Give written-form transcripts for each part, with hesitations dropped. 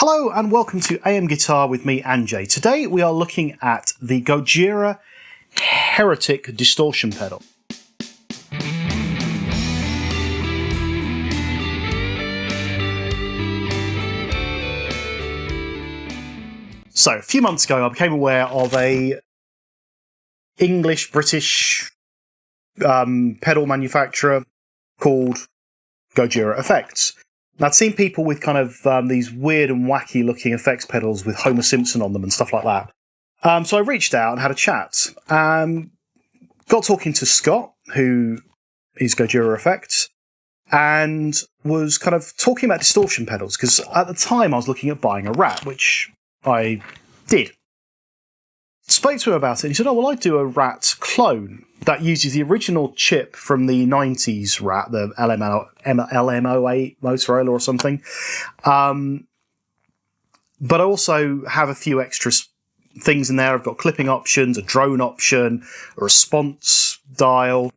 Hello and welcome to AM Guitar with me, Anjay. Today we are looking at the Gojira Heretic distortion pedal. So, a few months ago I became aware of a English-British pedal manufacturer called Gojira FX. And I'd seen people with kind of these weird and wacky looking effects pedals with Homer Simpson on them and stuff like that. So I reached out and had a chat. Got talking to Scott, who is Gojira FX, and was kind of talking about distortion pedals, because at the time I was looking at buying a Rat, which I did. Spoke to him about it, and he said, oh, well, I'd do a Rat clone that uses the original chip from the 90s Rat, the LMO8 Motorola or something. But I also have a few extra things in there. I've got clipping options, a drone option, a response dial.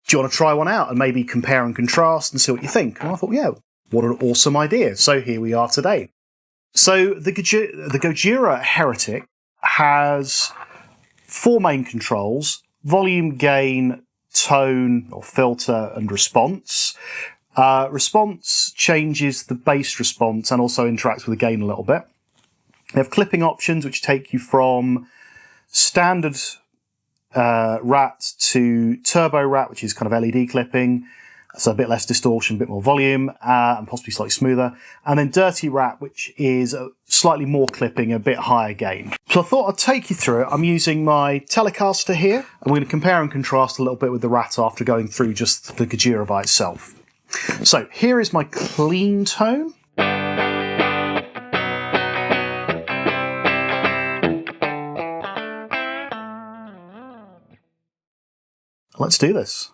Do you want to try one out and maybe compare and contrast and see what you think? And I thought, yeah, what an awesome idea. So here we are today. So the Gojira Heretic has four main controls: volume, gain, tone or filter, and response. Response changes the bass response and also interacts with the gain a little bit. They have clipping options which take you from standard Rat to turbo Rat, which is kind of LED clipping, so a bit less distortion, a bit more volume, and possibly slightly smoother. And then dirty Rat, which is slightly more clipping, a bit higher gain. So I thought I'd take you through it. I'm using my Telecaster here. I'm going to compare and contrast a little bit with the Rat after going through just the Gojira by itself. So here is my clean tone. Let's do this.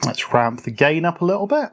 Let's ramp the gain up a little bit.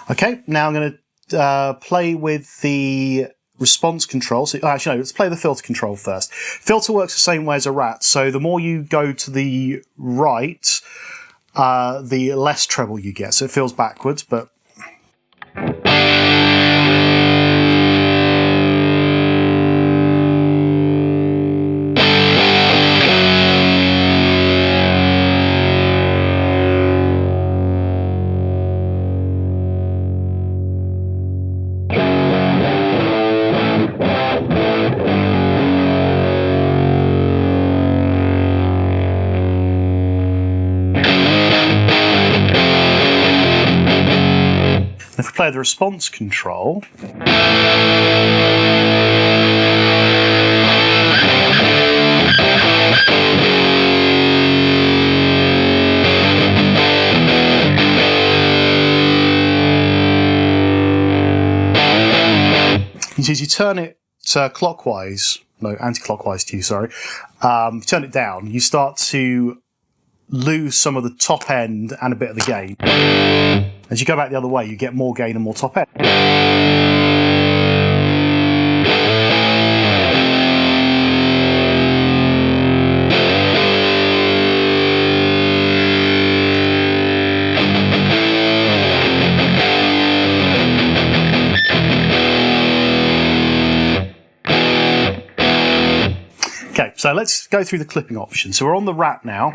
Okay, now I'm going to play with the response control. So, actually, no, let's play the filter control first. Filter works the same way as a Rat, so the more you go to the right, the less treble you get. So it feels backwards, but... If we play the response control, as you turn it clockwise, no, anti-clockwise to you, sorry, turn it down, you start to lose some of the top end and a bit of the gain. As you go back the other way, you get more gain and more top end. Okay, so let's go through the clipping options. So we're on the Rat now.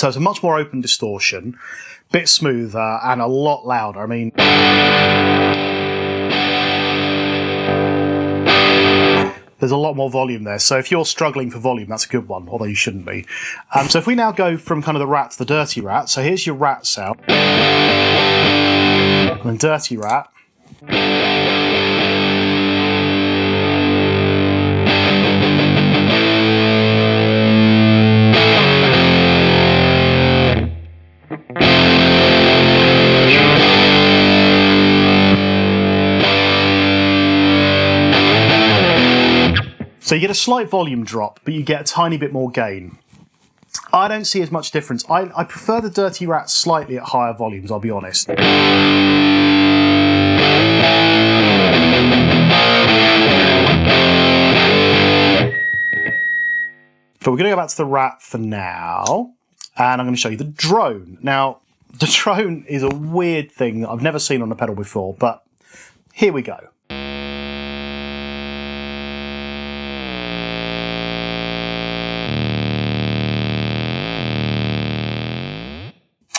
So it's a much more open distortion, bit smoother and a lot louder. I mean, there's a lot more volume there. So if you're struggling for volume, that's a good one, although you shouldn't be. So if we now go from kind of the rat to the dirty rat, so here's your rat sound, and then dirty rat. So you get a slight volume drop, but you get a tiny bit more gain. I don't see as much difference. I prefer the dirty rat slightly at higher volumes, I'll be honest. But we're going to go back to the rat for now, and I'm going to show you the drone. Now, the drone is a weird thing that I've never seen on a pedal before, but here we go.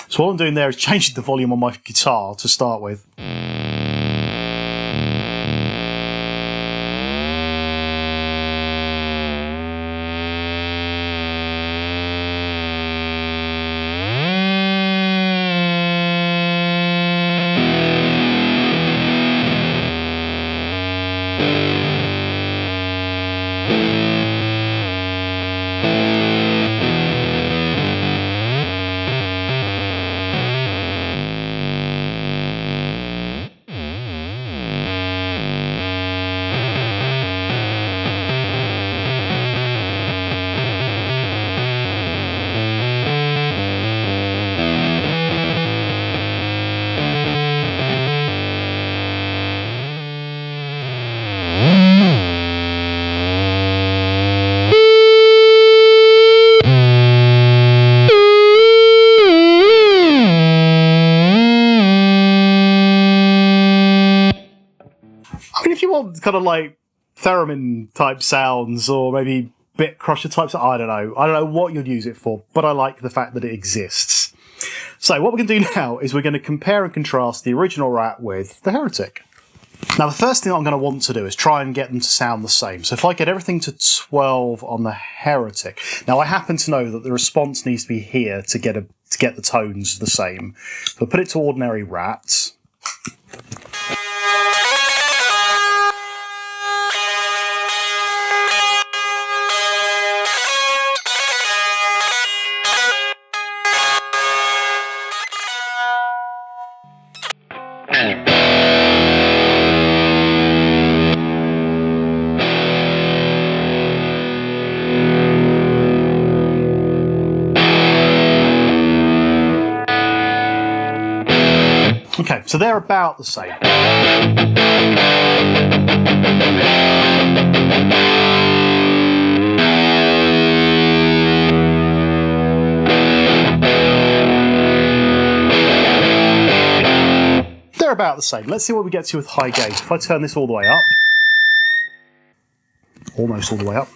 So all I'm doing there is changing the volume on my guitar to start with. Kind of like theremin type sounds, or maybe bit crusher types. I don't know what you'd use it for, but I like the fact that it exists. So what we're going to do now is we're going to compare and contrast the original rat with the Heretic. Now the first thing I'm going to want to do is try and get them to sound the same. So if I get everything to 12 on the Heretic, now I happen to know that the response needs to be here to get the tones the same. So put it to ordinary rat. Okay, so they're about the same. They're about the same. Let's see what we get to with high gauge. If I turn this all the way up, almost all the way up.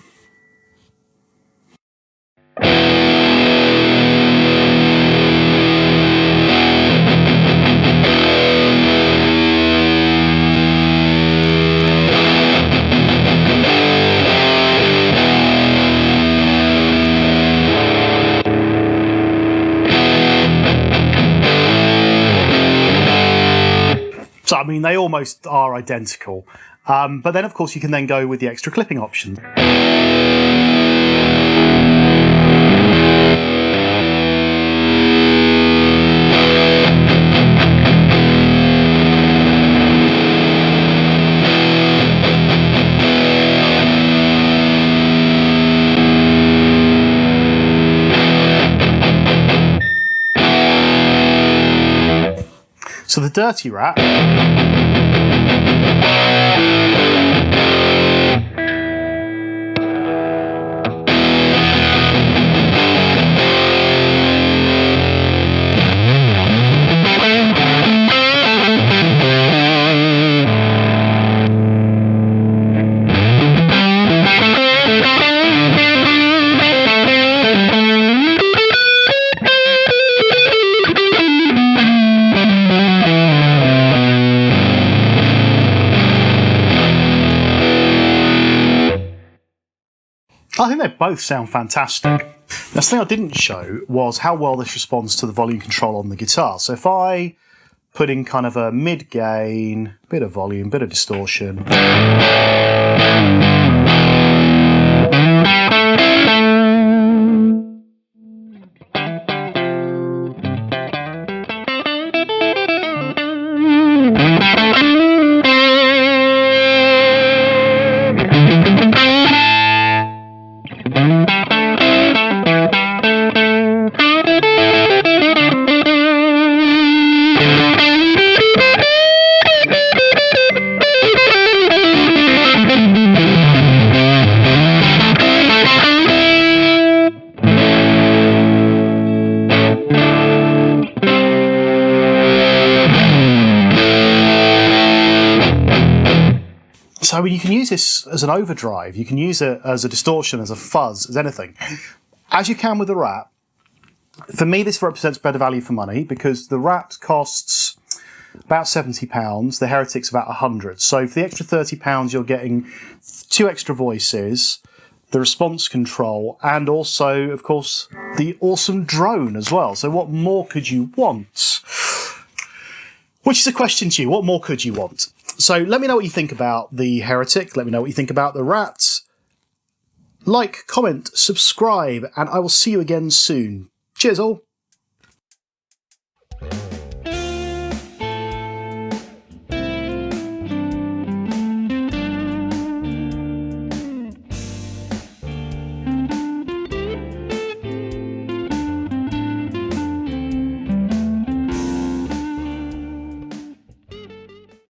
So, I mean, they almost are identical. But then, of course, you can then go with the extra clipping option. So the dirty rat. I think they both sound fantastic. Now, the thing I didn't show was how well this responds to the volume control on the guitar. So if I put in kind of a mid-gain, bit of volume, bit of distortion. So you can use this as an overdrive, you can use it as a distortion, as a fuzz, as anything. As you can with the Rat. For me, this represents better value for money because the Rat costs about £70, the Heretic's about £100. So for the extra £30, you're getting 2 extra voices, the response control, and also, of course, the awesome drone as well. So what more could you want? Which is a question to you. What more could you want? So let me know what you think about the Heretic. Let me know what you think about the Rat. Like, comment, subscribe, and I will see you again soon. Cheers all.